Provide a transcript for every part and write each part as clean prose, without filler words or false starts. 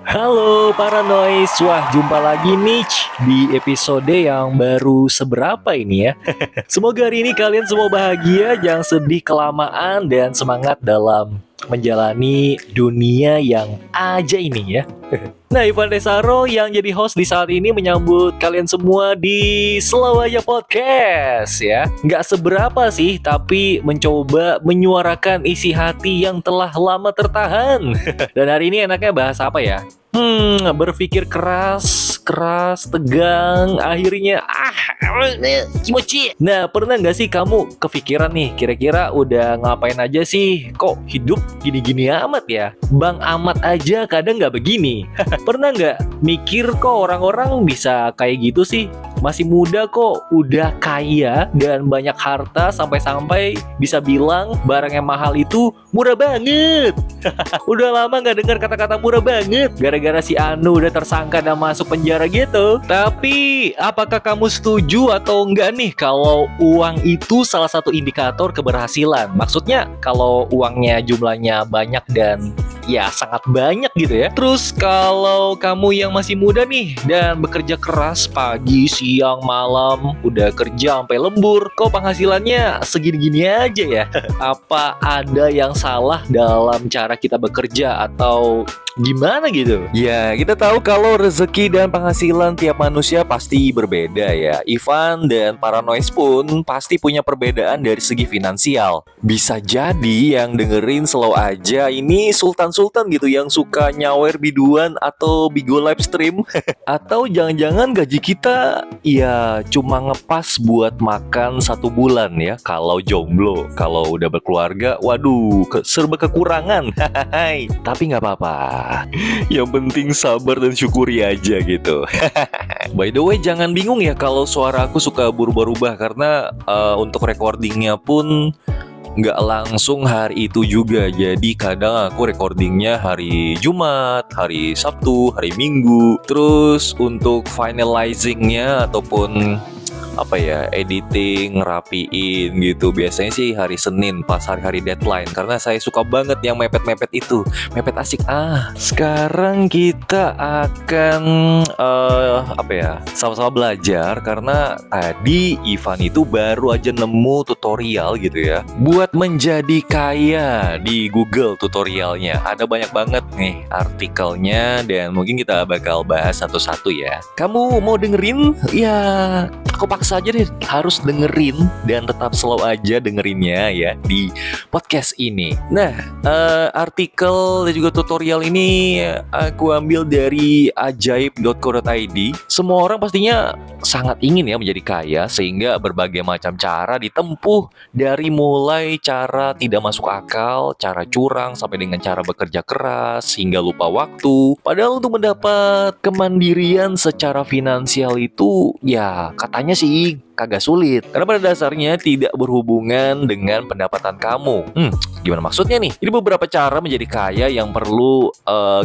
Halo para noise, wah jumpa lagi nih di episode yang baru seberapa ini ya. Semoga hari ini kalian semua bahagia, jangan sedih kelamaan dan semangat dalam menjalani dunia yang aja ini ya. Nah, Ivan Desaro yang jadi host di saat ini menyambut kalian semua di Slow Aja Podcast ya. Nggak seberapa sih, tapi mencoba menyuarakan isi hati yang telah lama tertahan. Dan hari ini enaknya bahas apa ya? Berpikir keras, tegang, akhirnya kimochi. Nah, pernah nggak sih kamu kepikiran nih, kira-kira udah ngapain aja sih? Kok hidup gini-gini amat ya? Bang Amat aja kadang nggak begini. Pernah nggak mikir kok orang-orang bisa kayak gitu sih? Masih muda kok udah kaya dan banyak harta sampai-sampai bisa bilang barang yang mahal itu murah banget. Udah lama nggak dengar kata-kata murah banget gara-gara si Anu udah tersangka dan masuk penjara gitu. Tapi apakah kamu setuju atau enggak nih kalau uang itu salah satu indikator keberhasilan? Maksudnya kalau uangnya jumlahnya banyak dan ya sangat banyak gitu ya. Terus kalau kamu yang masih muda nih dan bekerja keras pagi, siang, malam, udah kerja sampai lembur, kok penghasilannya segini-gini aja ya? Apa ada yang salah dalam cara kita bekerja atau gimana gitu? Ya, kita tahu kalau rezeki dan penghasilan tiap manusia pasti berbeda ya. Ivan dan para noise pun pasti punya perbedaan dari segi finansial. Bisa jadi yang dengerin slow aja ini sultan-sultan gitu yang suka nyawer biduan atau bigo live stream. Atau jangan-jangan gaji kita ya cuma ngepas buat makan 1 bulan ya. Kalau jomblo, kalau udah berkeluarga, waduh serba kekurangan. Tapi nggak apa-apa. Yang penting sabar dan syukuri aja gitu. By the way, jangan bingung ya kalau suara aku suka berubah-ubah karena untuk recordingnya pun nggak langsung hari itu juga. Jadi kadang aku recordingnya hari Jumat, hari Sabtu, hari Minggu. Terus untuk finalizingnya ataupun editing, ngerapiin gitu biasanya sih hari Senin pas hari-hari deadline, karena saya suka banget yang mepet-mepet itu, mepet asik. Sekarang kita akan sama-sama belajar, karena tadi Ivan itu baru aja nemu tutorial gitu ya buat menjadi kaya di Google. Tutorialnya ada banyak banget nih artikelnya dan mungkin kita bakal bahas satu-satu ya. Kamu mau dengerin? Ya aku paksa aja deh harus dengerin dan tetap slow aja dengerinnya ya di podcast ini. Nah, artikel dan juga tutorial ini aku ambil dari ajaib.co.id. Semua orang pastinya sangat ingin ya menjadi kaya, sehingga berbagai macam cara ditempuh, dari mulai cara tidak masuk akal, cara curang, sampai dengan cara bekerja keras hingga lupa waktu. Padahal untuk mendapat kemandirian secara finansial itu ya katanya sih kagak sulit, karena pada dasarnya tidak berhubungan dengan pendapatan kamu. Gimana maksudnya nih? Ini beberapa cara menjadi kaya yang perlu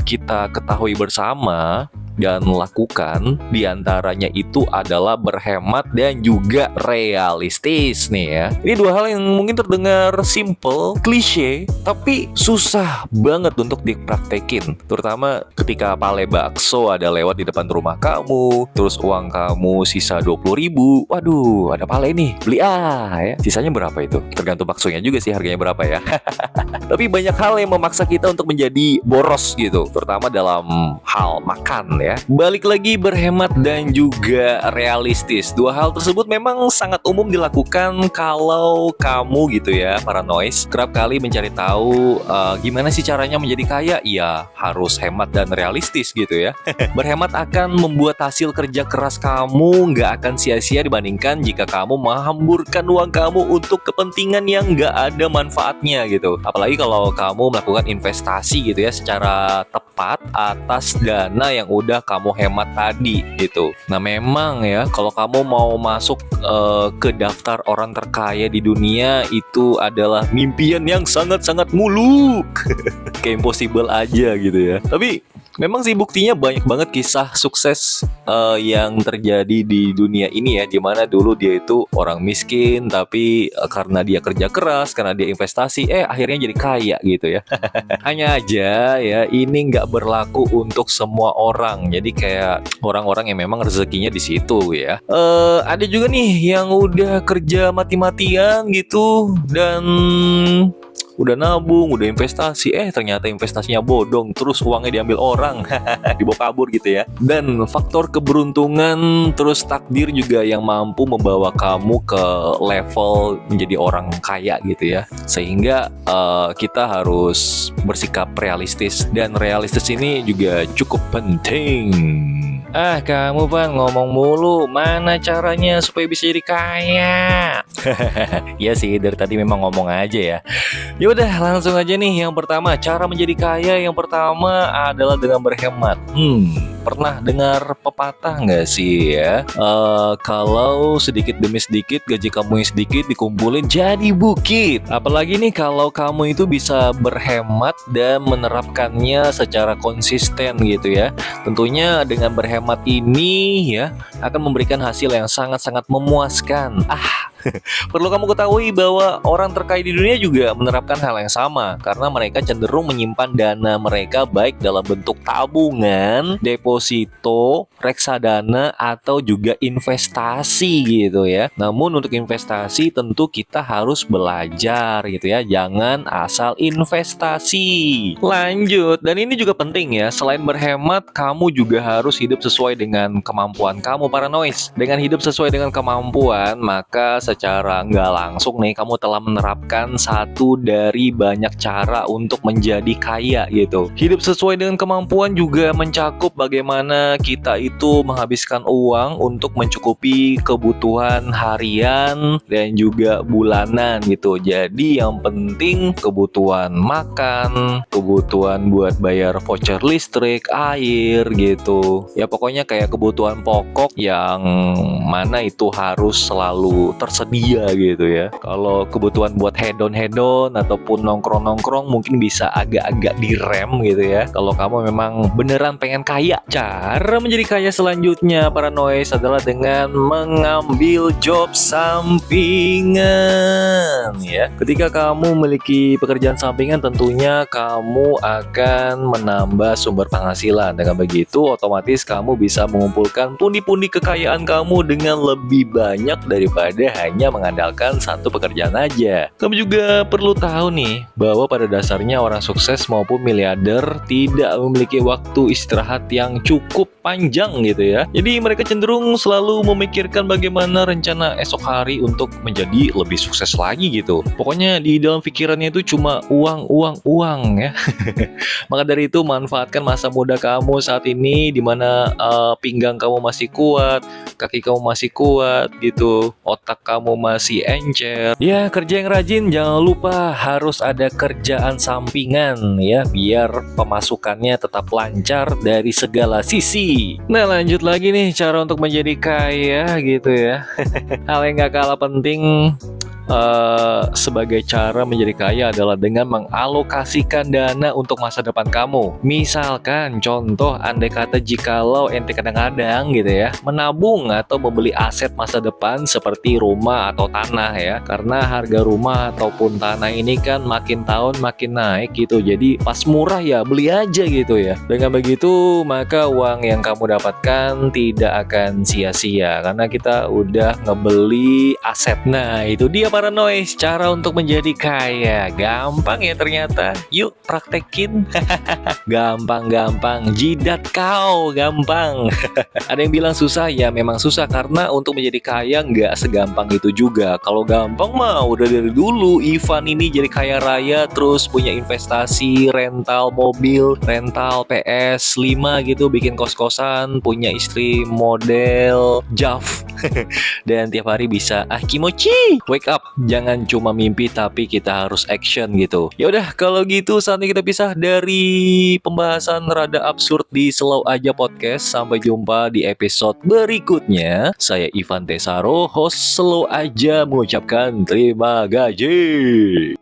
kita ketahui bersama dan lakukan. Di antaranya itu adalah berhemat dan juga realistis nih ya. Ini dua hal yang mungkin terdengar simple, klise, tapi susah banget untuk dipraktekin. Terutama ketika pale bakso ada lewat di depan rumah kamu, terus uang kamu sisa 20.000. Waduh, ada pale nih, beli ya. Sisanya berapa itu? Tergantung baksonya juga sih harganya berapa ya. Tapi banyak hal yang memaksa kita untuk menjadi boros gitu, terutama dalam hal makan ya. Balik lagi, berhemat dan juga realistis. Dua hal tersebut memang sangat umum dilakukan kalau kamu gitu ya, para noise, kerap kali mencari tahu gimana sih caranya menjadi kaya. Ya harus hemat dan realistis gitu ya. Berhemat akan membuat hasil kerja keras kamu nggak akan sia-sia dibandingkan jika kamu menghamburkan uang kamu untuk kepentingan yang nggak ada manfaatnya gitu. Apalagi kalau kamu melakukan investasi gitu ya secara tepat atas dana yang udah kamu hemat tadi gitu. Nah memang ya, kalau kamu mau masuk ke daftar orang terkaya di dunia, itu adalah mimpian yang sangat-sangat muluk. Kayak impossible aja gitu ya. Tapi Memang sih buktinya banyak banget kisah sukses yang terjadi di dunia ini ya, dimana dulu dia itu orang miskin tapi karena dia kerja keras, karena dia investasi, akhirnya jadi kaya gitu ya. Hanya aja ya ini nggak berlaku untuk semua orang. Jadi kayak orang-orang yang memang rezekinya di situ ya. Ada juga nih yang udah kerja mati-matian gitu dan udah nabung, udah investasi, ternyata investasinya bodong, terus uangnya diambil orang, dibawa kabur gitu ya. Dan faktor keberuntungan, terus takdir juga yang mampu membawa kamu ke level menjadi orang kaya gitu ya. Sehingga kita harus bersikap realistis, dan realistis ini juga cukup penting. Kamu Pan ngomong mulu, mana caranya supaya bisa jadi kaya? Iya sih, dari tadi memang ngomong aja ya. Ya udah, langsung aja nih. Yang pertama, cara menjadi kaya yang pertama adalah dengan berhemat. Pernah dengar pepatah nggak sih ya? Kalau sedikit demi sedikit gaji kamu yang sedikit dikumpulin jadi bukit. Apalagi nih kalau kamu itu bisa berhemat dan menerapkannya secara konsisten gitu ya. Tentunya dengan berhemat ini ya akan memberikan hasil yang sangat-sangat memuaskan. Perlu kamu ketahui bahwa orang terkaya di dunia juga menerapkan hal yang sama, karena mereka cenderung menyimpan dana mereka baik dalam bentuk tabungan, deposito, reksadana, atau juga investasi gitu ya. Namun untuk investasi tentu kita harus belajar gitu ya, jangan asal investasi. Lanjut, dan ini juga penting ya, selain berhemat, kamu juga harus hidup sesuai dengan kemampuan kamu para noise. Dengan hidup sesuai dengan kemampuan, maka secara nggak langsung nih kamu telah menerapkan satu dari banyak cara untuk menjadi kaya gitu. Hidup sesuai dengan kemampuan juga mencakup bagaimana kita itu menghabiskan uang untuk mencukupi kebutuhan harian dan juga bulanan gitu. Jadi yang penting kebutuhan makan, kebutuhan buat bayar voucher listrik, air gitu. Ya pokoknya kayak kebutuhan pokok yang mana itu harus selalu tersedia gitu ya. Kalau kebutuhan buat hedon ataupun nongkrong mungkin bisa agak-agak direm gitu ya. Kalau kamu memang beneran pengen kaya. Cara menjadi kaya selanjutnya para noise adalah dengan mengambil job sampingan ya. Ketika kamu memiliki pekerjaan sampingan, tentunya kamu akan menambah sumber penghasilan. Dengan begitu otomatis kamu bisa mengumpulkan pundi-pundi kekayaan kamu dengan lebih banyak daripada hanya mengandalkan satu pekerjaan aja. Kamu juga perlu tahu nih bahwa pada dasarnya orang sukses maupun miliarder tidak memiliki waktu istirahat yang cukup panjang gitu ya. Jadi mereka cenderung selalu memikirkan bagaimana rencana esok hari untuk menjadi lebih sukses lagi gitu. Pokoknya di dalam pikirannya itu cuma uang ya. Maka dari itu manfaatkan masa muda kamu saat ini, di mana pinggang kamu masih kuat, kaki kamu masih kuat gitu, otak kamu masih encer. Ya, kerja yang rajin, jangan lupa harus ada kerjaan sampingan ya, biar pemasukannya tetap lancar dari segala sisi. Nah, lanjut lagi nih cara untuk menjadi kaya gitu ya. Hal yang gak kalah penting sebagai cara menjadi kaya adalah dengan mengalokasikan dana untuk masa depan kamu. Misalkan contoh, andai kata jikalau ente kadang-kadang gitu ya menabung atau membeli aset masa depan seperti rumah atau tanah ya, karena harga rumah ataupun tanah ini kan makin tahun makin naik gitu. Jadi pas murah ya beli aja gitu ya. Dengan begitu maka uang yang kamu dapatkan tidak akan sia-sia karena kita udah ngebeli aset. Nah, itu dia para noise, cara untuk menjadi kaya. Gampang ya ternyata. Yuk praktekin. Gampang, jidat kau, gampang. Ada yang bilang susah, ya memang susah karena untuk menjadi kaya nggak segampang itu juga. Kalau gampang mah udah dari dulu Ivan ini jadi kaya raya, terus punya investasi, rental mobil, rental PS5 gitu, bikin kos-kosan, punya istri model JAV. Dan tiap hari bisa kimochi, wake up. Jangan cuma mimpi tapi kita harus action gitu. Ya udah kalau gitu saatnya kita pisah dari pembahasan rada absurd di Slow Aja Podcast. Sampai jumpa di episode berikutnya. Saya Ivan Tesaro, host Slow Aja, mengucapkan terima kasih.